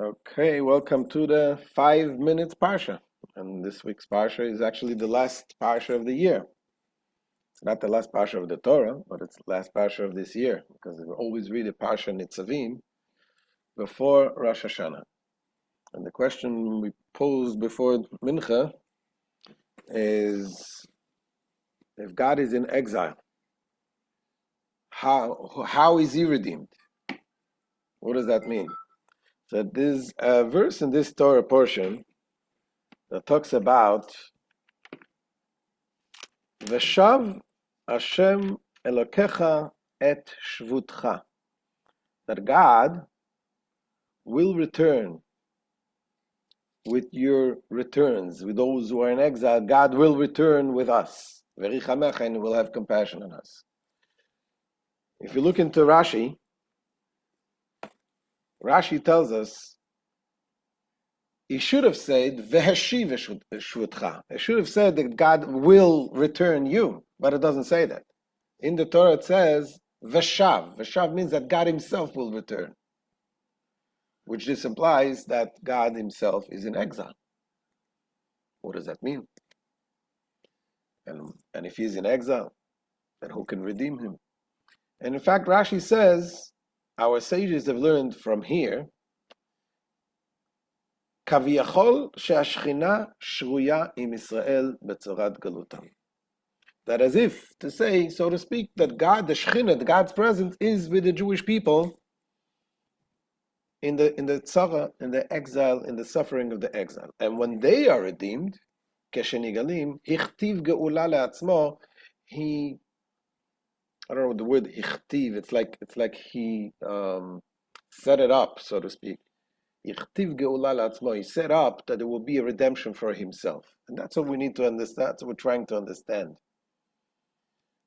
Okay, welcome to the 5 minutes Parsha. And this week's Parsha is actually the last Parsha of the year. It's not the last Parsha of the Torah, but it's the last Parsha of this year, because we always read a Parsha Nitzavim before Rosh Hashanah. And the question we posed before Mincha is, if God is in exile, how is he redeemed? What does that mean? So there's a verse in this Torah portion that talks about Veshav Hashem Elokecha et Shvutcha, that God will return with your returns, with those who are in exile. God will return with us. Verichamecha, and will have compassion on us. If you look into Rashi, Rashi tells us he should have said Veheshiv Shvutcha. He should have said that God will return you, but it doesn't say that. In the Torah it says Veshav. Veshav means that God himself will return, which this implies that God himself is in exile. What does that mean? And if he's in exile, then who can redeem him? And in fact, Rashi says, our sages have learned from here, Kaviyachol she'ashchina shruya im Israel betzorat galutam. That as if to say, so to speak, that God, the Shechina, God's presence, is with the Jewish people in the tzara, in the exile, in the suffering of the exile. And when they are redeemed, keshenigalim, hichtiv geula le'atzmo, I don't know the word hichtiv, it's like he set it up, so to speak. Hichtiv geula le'atzmo, he set up that there will be a redemption for himself. And that's what we need to understand, that's what we're trying to understand.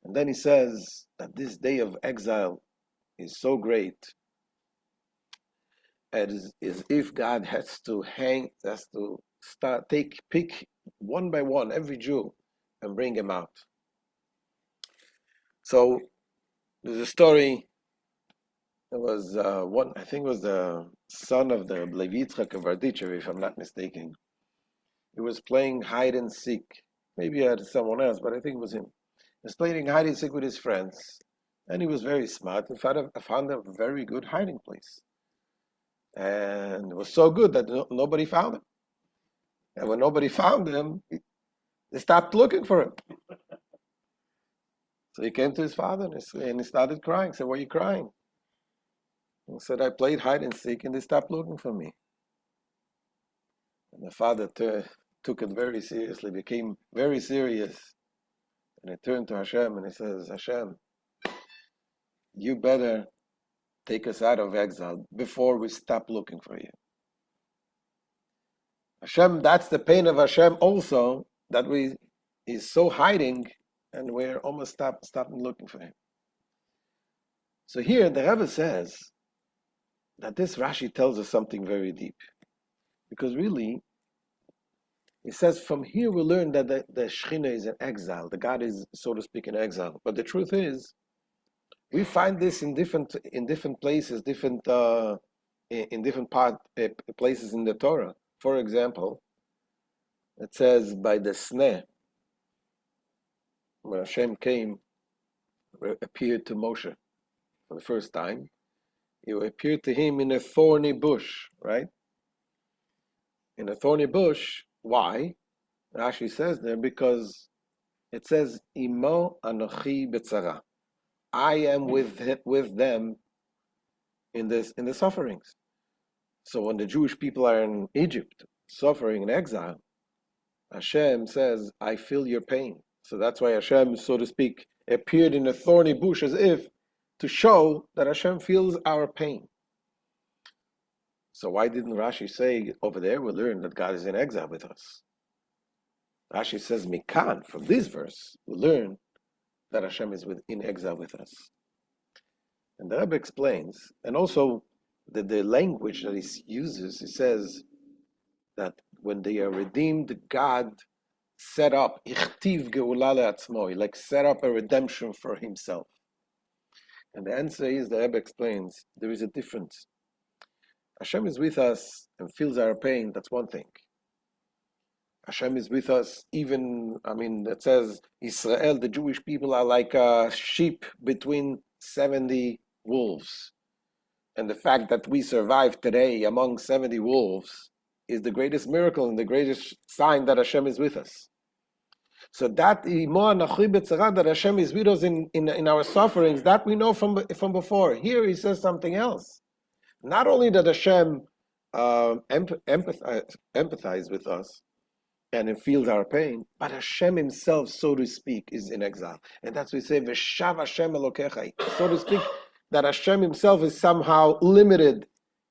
And then he says that this day of exile is so great, as if God has to pick one by one every Jew and bring him out. So there's a story. There was I think it was the son of the Levi Yitzchak of Berditchev, if I'm not mistaken. He was playing hide and seek. Maybe he had someone else, but I think it was him. He was playing hide and seek with his friends, and he was very smart. In fact, I found a very good hiding place. And it was so good that nobody found him. And when nobody found him, they stopped looking for him. So he came to his father and he started crying. He said, "Why are you crying?" He said, "I played hide and seek and they stopped looking for me." And the father took it very seriously, became very serious. And he turned to Hashem and he says, "Hashem, you better take us out of exile before we stop looking for you." Hashem, that's the pain of Hashem also, that he's so hiding and we're almost stopping looking for him. So here the Rebbe says that this Rashi tells us something very deep. Because really, he says from here we learn that the Shechina is in exile, the God is, so to speak, in exile. But the truth is, we find this in different places, in different places in the Torah. For example, it says by the sneh, when Hashem appeared to Moshe for the first time, he appeared to him in a thorny bush, right? In a thorny bush. Why? Rashi says there, because it says, Imo anochi betzara. I am with them in the sufferings. So when the Jewish people are in Egypt, suffering in exile, Hashem says, I feel your pain. So that's why Hashem, so to speak, appeared in a thorny bush, as if to show that Hashem feels our pain. So why didn't Rashi say over there, we learn that God is in exile with us? Rashi says, Mikan, from this verse, we learn that Hashem is in exile with us. And the Rebbe explains, and also the language that he uses, he says that when they are redeemed, God set up, ichtiv geula le'atzmo, he set up a redemption for himself. And the answer is, the Rebbe explains, there is a difference Hashem is with us and feels our pain, that's one thing. Hashem is with us even, it says, Israel, the Jewish people are like a sheep between 70 wolves. And the fact that we survive today among 70 wolves is the greatest miracle and the greatest sign that Hashem is with us. So that that Hashem is with us in our sufferings, that we know from before. Here he says something else. Not only that Hashem empathize with us and it feels our pain, but Hashem himself, so to speak, is in exile. And that's what we say, V'shav Hashem Elokecha, so to speak, that Hashem himself is somehow limited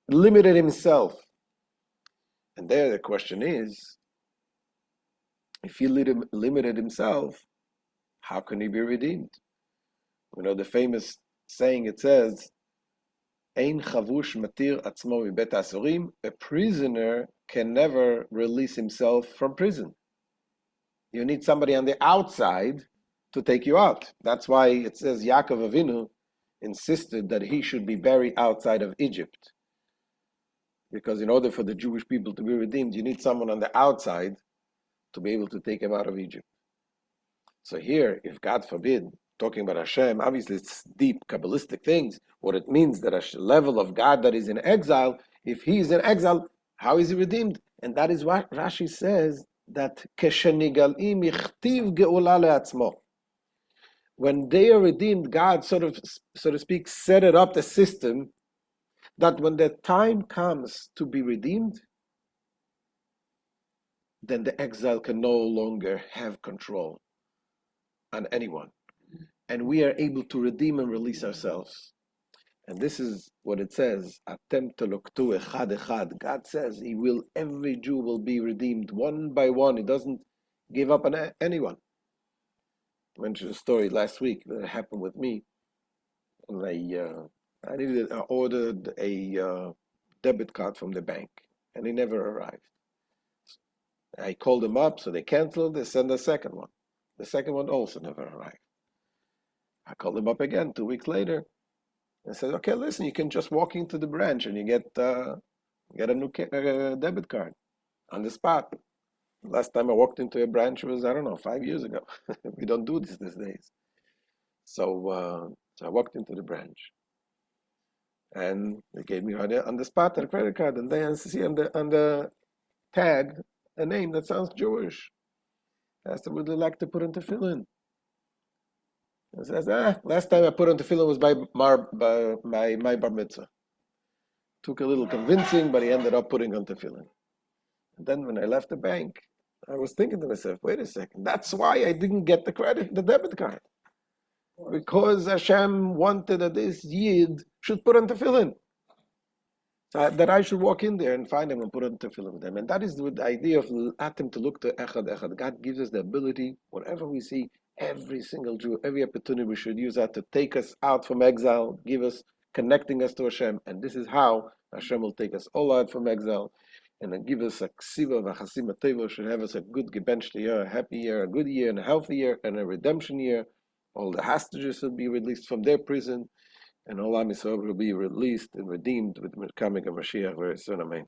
himself. And there the question is, if he limited himself, how can he be redeemed? You know the famous saying, it says, Ein chavush matir atzmo mibet asurim, a prisoner can never release himself from prison. You need somebody on the outside to take you out. That's why it says Yaakov Avinu insisted that he should be buried outside of Egypt. Because in order for the Jewish people to be redeemed, you need someone on the outside to be able to take him out of Egypt. So here, if God forbid, talking about Hashem, obviously it's deep Kabbalistic things, what it means that a level of God that is in exile, if he is in exile, how is he redeemed? And that is what Rashi says, that Keshenigalim ichtiv geula leatzmo. When they are redeemed, God so to speak, set it up the system that when the time comes to be redeemed, then the exile can no longer have control on anyone. And we are able to redeem and release ourselves. And this is what it says, Atem teloktu echad echad. God says every Jew will be redeemed one by one. He doesn't give up on anyone. I mentioned a story last week that happened with me. And I ordered a debit card from the bank, and it never arrived. I called them up, so they canceled. They sent a second one. The second one also never arrived. I called them up again 2 weeks later. I said, okay, listen, you can just walk into the branch and you get a new debit card on the spot. Last time I walked into a branch was, 5 years ago. We don't do this these days. So I walked into the branch. And they gave me on the spot a credit card. And then I see on the tag a name that sounds Jewish. I asked them, would they like to put on tefillin? He says, last time I put on tefillin was by my bar mitzvah. Took a little convincing, but he ended up putting on tefillin. And then when I left the bank, I was thinking to myself, wait a second, that's why I didn't get the debit card. Because Hashem wanted that this Yid should put on tefillin. That I should walk in there and find him and put on tefillin with them. And that is the idea of Atem to look to Echad Echad. God gives us the ability, whatever we see, every single Jew, every opportunity we should use that to take us out from exile, connecting us to Hashem. And this is how Hashem will take us all out from exile and then give us a ksiva v'chasim ateva, should have us a good gebenched year, a happy year, a good year, and a healthy year, and a redemption year. All the hostages will be released from their prison, and all Am Yisrael will be released and redeemed with the coming of Mashiach very soon. Amen.